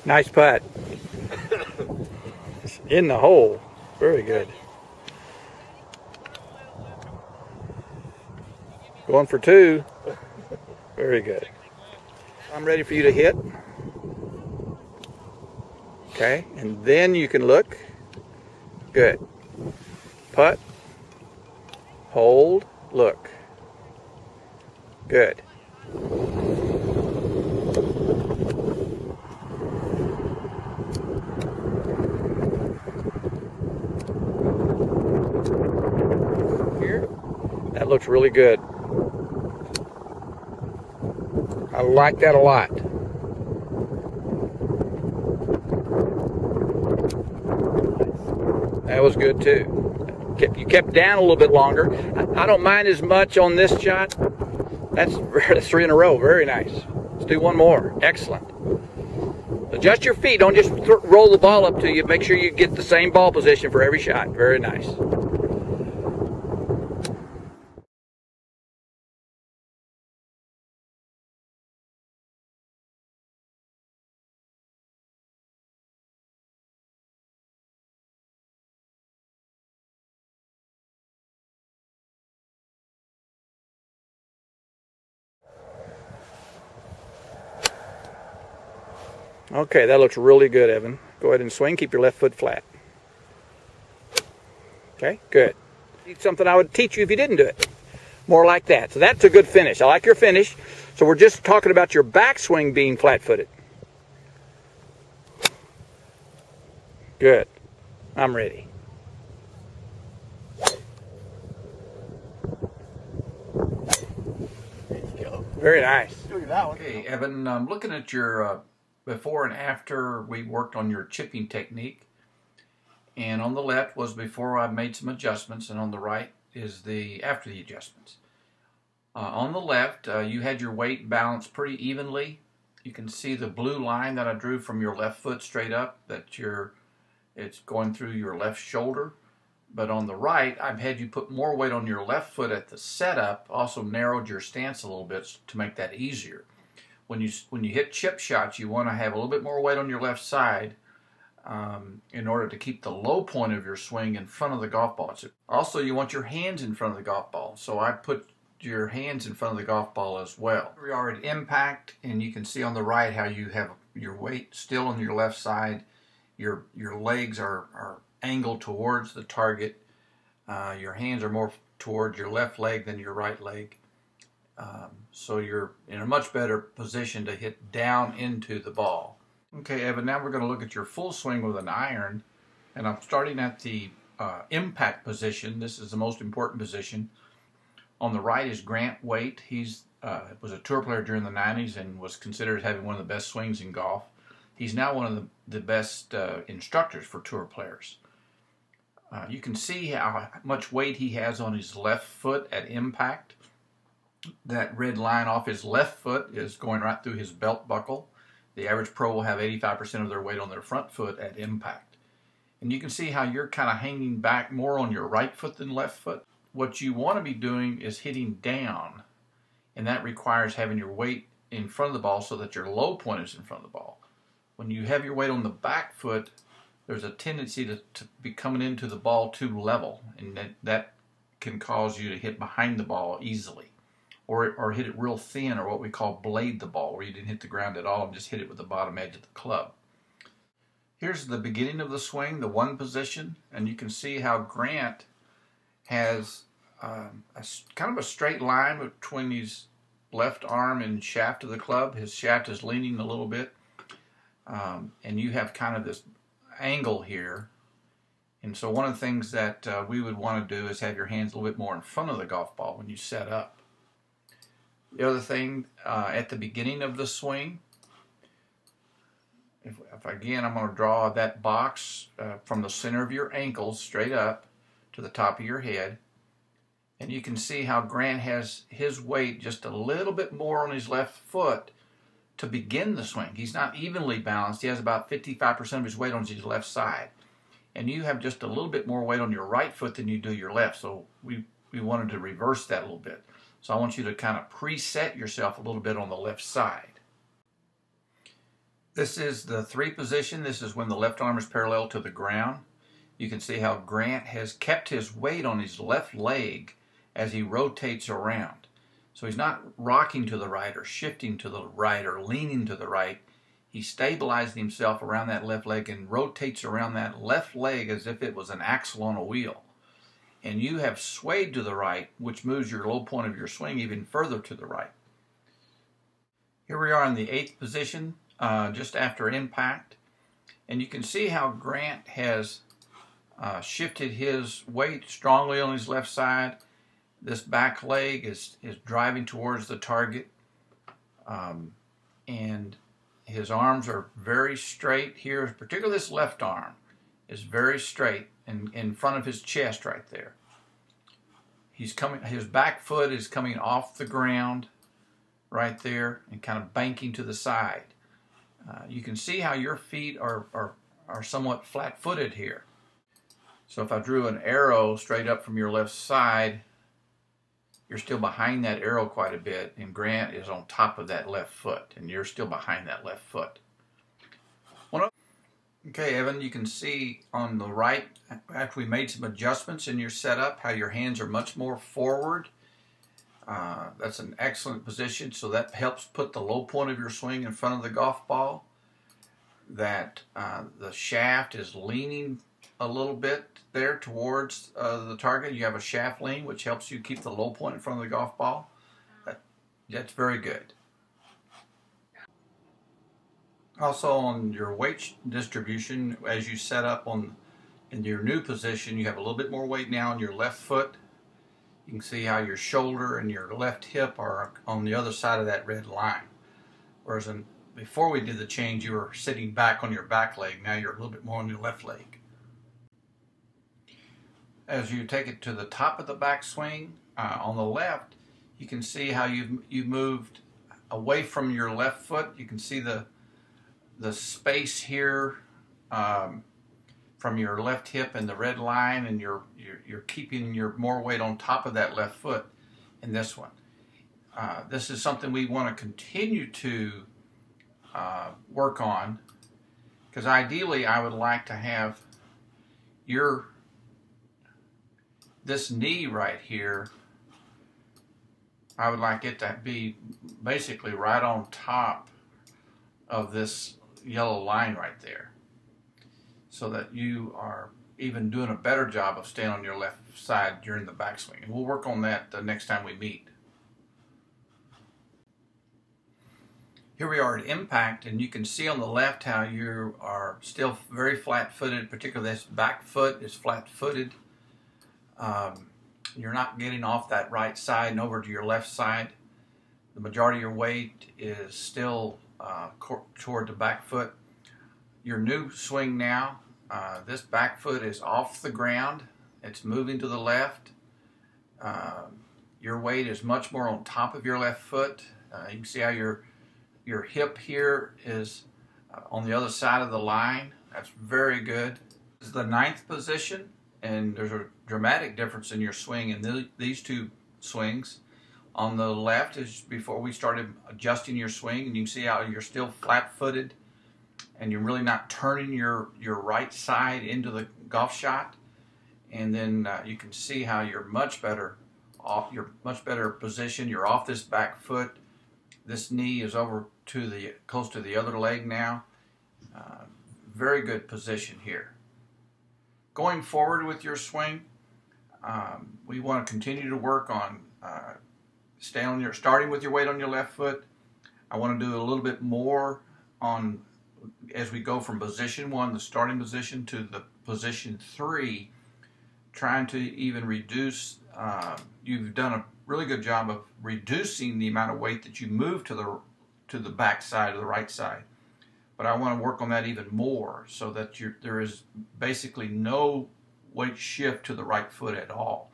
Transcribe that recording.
Nice putt. In the hole. Very good. Going for two. Very good. I'm ready for you to hit. Okay, and then you can look. Good. Putt. Hold. Look. Good. Here. That looks really good. I like that a lot. That was good too. You kept down a little bit longer. I don't mind as much on this shot. That's 3 in a row. Very nice. Let's do one more. Excellent. Adjust your feet. Don't just roll the ball up to you. Make sure you get the same ball position for every shot. Very nice. Okay, that looks really good, Evan. Go ahead and swing. Keep your left foot flat. Okay, good. It's something I would teach you if you didn't do it. More like that. So that's a good finish. I like your finish. So we're just talking about your backswing being flat-footed. Good. I'm ready. Very nice. Okay, Evan, I'm looking at your before and after we worked on your chipping technique. And on the left was before I made some adjustments, and on the right is the after the adjustments. On the left, you had your weight balanced pretty evenly. You can see the blue line that I drew from your left foot straight up, it's going through your left shoulder. But on the right, I've had you put more weight on your left foot at the setup, also narrowed your stance a little bit to make that easier. When you hit chip shots, you want to have a little bit more weight on your left side in order to keep the low point of your swing in front of the golf ball. Also, you want your hands in front of the golf ball, so I put your hands in front of the golf ball as well. We are at impact, and you can see on the right how you have your weight still on your left side. Your legs are angled towards the target. Your hands are more towards your left leg than your right leg. So you're in a much better position to hit down into the ball. Okay, Evan, now we're going to look at your full swing with an iron. And I'm starting at the impact position. This is the most important position. On the right is Grant Waite. He was a tour player during the 90s and was considered as having one of the best swings in golf. He's now one of the best instructors for tour players. You can see how much weight he has on his left foot at impact. That red line off his left foot is going right through his belt buckle. The average pro will have 85% of their weight on their front foot at impact. And you can see how you're kind of hanging back more on your right foot than left foot. What you want to be doing is hitting down, and that requires having your weight in front of the ball so that your low point is in front of the ball. When you have your weight on the back foot, there's a tendency to be coming into the ball too level, and that can cause you to hit behind the ball easily. Or hit it real thin, or what we call blade the ball, where you didn't hit the ground at all and just hit it with the bottom edge of the club. Here's the beginning of the swing, the one position, and you can see how Grant has kind of a straight line between his left arm and shaft of the club. His shaft is leaning a little bit, and you have kind of this angle here. And so one of the things that we would want to do is have your hands a little bit more in front of the golf ball when you set up. The other thing, at the beginning of the swing, if again, I'm going to draw that box from the center of your ankles straight up to the top of your head. And you can see how Grant has his weight just a little bit more on his left foot to begin the swing. He's not evenly balanced. He has about 55% of his weight on his left side. And you have just a little bit more weight on your right foot than you do your left. So we wanted to reverse that a little bit. So I want you to kind of preset yourself a little bit on the left side. This is the 3 position. This is when the left arm is parallel to the ground. You can see how Grant has kept his weight on his left leg as he rotates around. So he's not rocking to the right or shifting to the right or leaning to the right. He's stabilizing himself around that left leg and rotates around that left leg as if it was an axle on a wheel. And you have swayed to the right, which moves your low point of your swing even further to the right. Here we are in the 8th position, just after impact. And you can see how Grant has shifted his weight strongly on his left side. This back leg is driving towards the target. And his arms are very straight here, particularly this left arm is very straight in front of his chest right there. His back foot is coming off the ground right there and kind of banking to the side. You can see how your feet are somewhat flat-footed here. So if I drew an arrow straight up from your left side, you're still behind that arrow quite a bit, and Grant is on top of that left foot, and you're still behind that left foot. Okay, Evan, you can see on the right, after we made some adjustments in your setup, how your hands are much more forward. That's an excellent position, so that helps put the low point of your swing in front of the golf ball. That the shaft is leaning a little bit there towards the target. You have a shaft lean, which helps you keep the low point in front of the golf ball. That's very good. Also, on your weight distribution, as you set up in your new position, you have a little bit more weight now on your left foot. You can see how your shoulder and your left hip are on the other side of that red line. Whereas before we did the change, you were sitting back on your back leg. Now you're a little bit more on your left leg. As you take it to the top of the backswing, on the left, you can see how you've moved away from your left foot. You can see the space here from your left hip and the red line, and you're keeping your more weight on top of that left foot in this one. This is something we want to continue to work on, because ideally I would like to have this knee right here, I would like it to be basically right on top of this yellow line right there, so that you are even doing a better job of staying on your left side during the backswing. And we'll work on that the next time we meet. Here we are at impact, and you can see on the left how you are still very flat-footed, particularly this back foot is flat-footed. You're not getting off that right side and over to your left side. The majority of your weight is still toward the back foot. Your new swing now, this back foot is off the ground. It's moving to the left. Your weight is much more on top of your left foot. You can see how your hip here is on the other side of the line. That's very good. This is the 9th position, and there's a dramatic difference in your swing in these two swings. On the left is before we started adjusting your swing, and you can see how you're still flat-footed and you're really not turning your right side into the golf shot. And then you can see how you're much better position. You're off this back foot. This knee is over to close to the other leg now. Very good position here. Going forward with your swing, we want to continue to work on starting with your weight on your left foot. I want to do a little bit more as we go from position 1, the starting position, to the position 3, trying to even reduce. You've done a really good job of reducing the amount of weight that you move to the back side or the right side. But I want to work on that even more, so that there is basically no weight shift to the right foot at all.